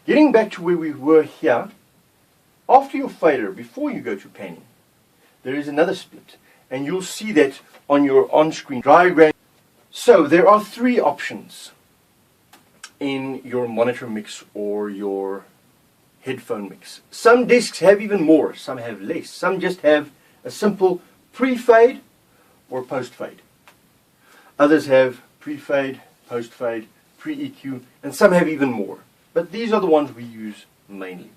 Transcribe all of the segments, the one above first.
Getting back to where we were here, after your fader, before you go to panning, there is another split, and you'll see that on your on-screen diagram. So there are three options in your monitor mix or your headphone mix. Some discs have even more, some have less. Some just have a simple pre-fade or post-fade. Others have pre-fade, post-fade, pre-EQ, and some have even more. But these are the ones we use mainly.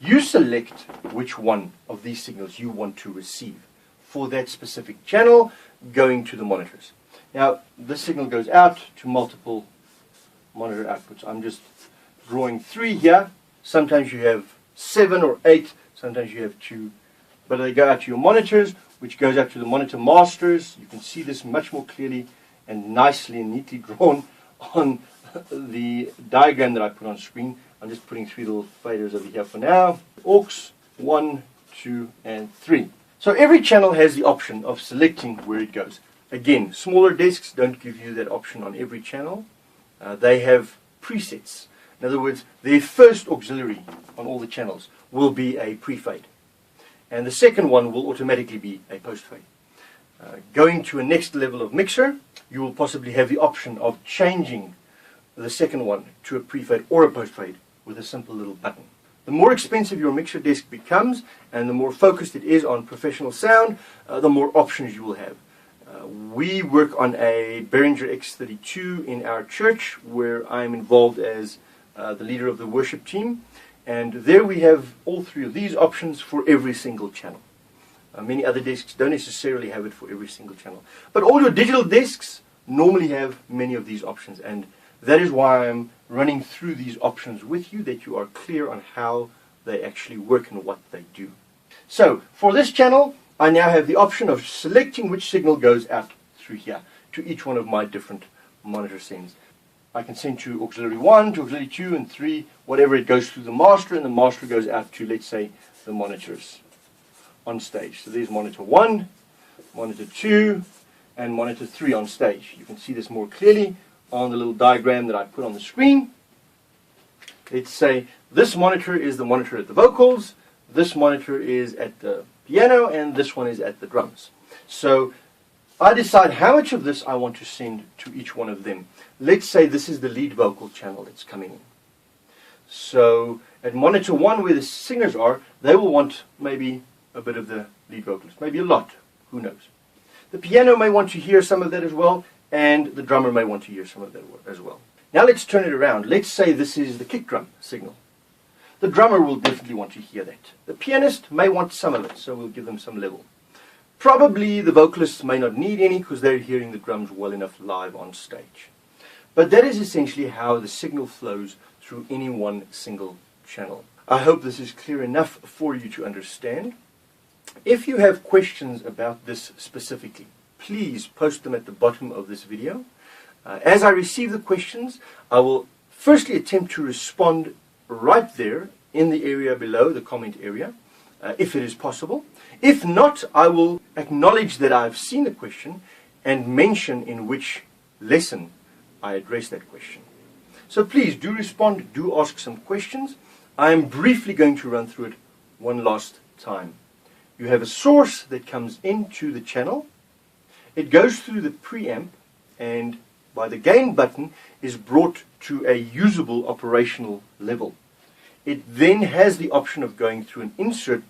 You select which one of these signals you want to receive for that specific channel going to the monitors. Now, this signal goes out to multiple monitor outputs. I'm just drawing 3 here. Sometimes you have 7 or 8, sometimes you have 2. But they go out to your monitors, which goes out to the monitor masters. You can see this much more clearly and nicely and neatly drawn on the diagram that I put on screen. I'm just putting 3 little faders over here for now. Aux 1, 2, and 3. So every channel has the option of selecting where it goes. Again, smaller discs don't give you that option on every channel. They have presets. In other words, their first auxiliary on all the channels will be a pre-fade. And the second one will automatically be a post-fade. Going to a next level of mixer, you will possibly have the option of changing the second one to a pre-fade or a post-fade with a simple little button. The more expensive your mixer desk becomes and the more focused it is on professional sound, the more options you will have. We work on a Behringer X32 in our church where I'm involved as the leader of the worship team, and there we have all 3 of these options for every single channel. Many other desks don't necessarily have it for every single channel, but all your digital desks normally have many of these options, and that is why I'm running through these options with you, that you are clear on how they actually work and what they do. So for this channel, I now have the option of selecting which signal goes out through here to each one of my different monitor sends. I can send to auxiliary 1, to auxiliary 2, and 3, whatever. It goes through the master, and the master goes out to, let's say, the monitors on stage. So there's monitor 1, monitor 2, and monitor 3 on stage. You can see this more clearly on the little diagram that I put on the screen. Let's say this monitor is the monitor at the vocals, this monitor is at the piano, and this one is at the drums. So I decide how much of this I want to send to each one of them. Let's say this is the lead vocal channel that's coming in. So at monitor 1, where the singers are, they will want maybe a bit of the lead vocalist, maybe a lot, who knows. The piano may want to hear some of that as well, and the drummer may want to hear some of that as well. Now let's turn it around. Let's say this is the kick drum signal. The drummer will definitely want to hear that. The pianist may want some of it, so we'll give them some level. Probably the vocalists may not need any because they're hearing the drums well enough live on stage. But that is essentially how the signal flows through any one single channel. I hope this is clear enough for you to understand. If you have questions about this specifically, please post them at the bottom of this video. As I receive the questions, I will firstly attempt to respond right there in the area below, the comment area, if it is possible. If not, I will acknowledge that I've seen the question and mention in which lesson I address that question. So please do respond, do ask some questions. I am briefly going to run through it one last time. You have a source that comes into the channel. It goes through the preamp and by the gain button is brought to a usable operational level. It then has the option of going through an insert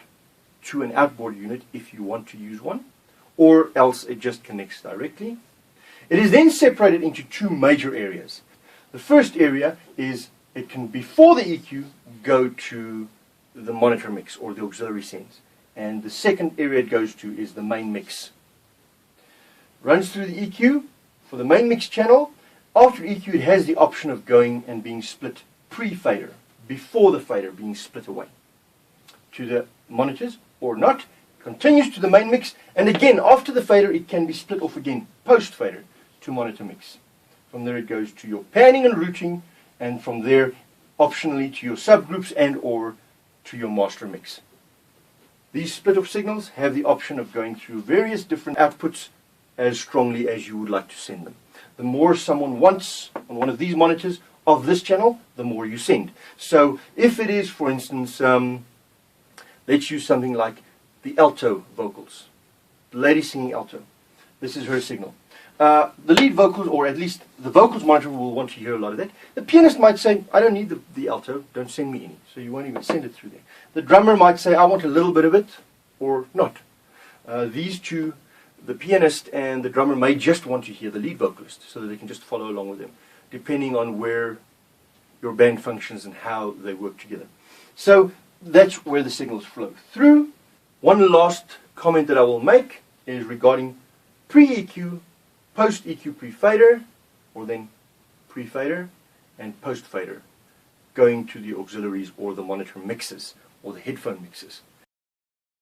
to an outboard unit if you want to use one, or else it just connects directly. It is then separated into 2 major areas. The first area is it can, before the EQ, go to the monitor mix or the auxiliary sends. And the second area it goes to is the main mix. Runs through the EQ for the main mix channel. After EQ, it has the option of going and being split pre-fader, before the fader being split away to the monitors or not. Continues to the main mix, and again after the fader it can be split off again post fader to monitor mix. From there it goes to your panning and routing, and from there optionally to your subgroups and or to your master mix. These split off signals have the option of going through various different outputs as strongly as you would like to send them. The more someone wants on one of these monitors of this channel, the more you send. So if it is, for instance, let's use something like the alto vocals. The lady singing alto. This is her signal. The lead vocals, or at least the vocals monitor, will want to hear a lot of that. The pianist might say, I don't need the alto, don't send me any. So you won't even send it through there. The drummer might say, I want a little bit of it, or not. These two, the pianist and the drummer, may just want to hear the lead vocalist, so that they can just follow along with them, depending on where your band functions and how they work together. So that's where the signals flow through. One last comment that I will make is regarding pre-EQ, post-EQ pre-fader, or then pre-fader and post-fader, going to the auxiliaries or the monitor mixes or the headphone mixes.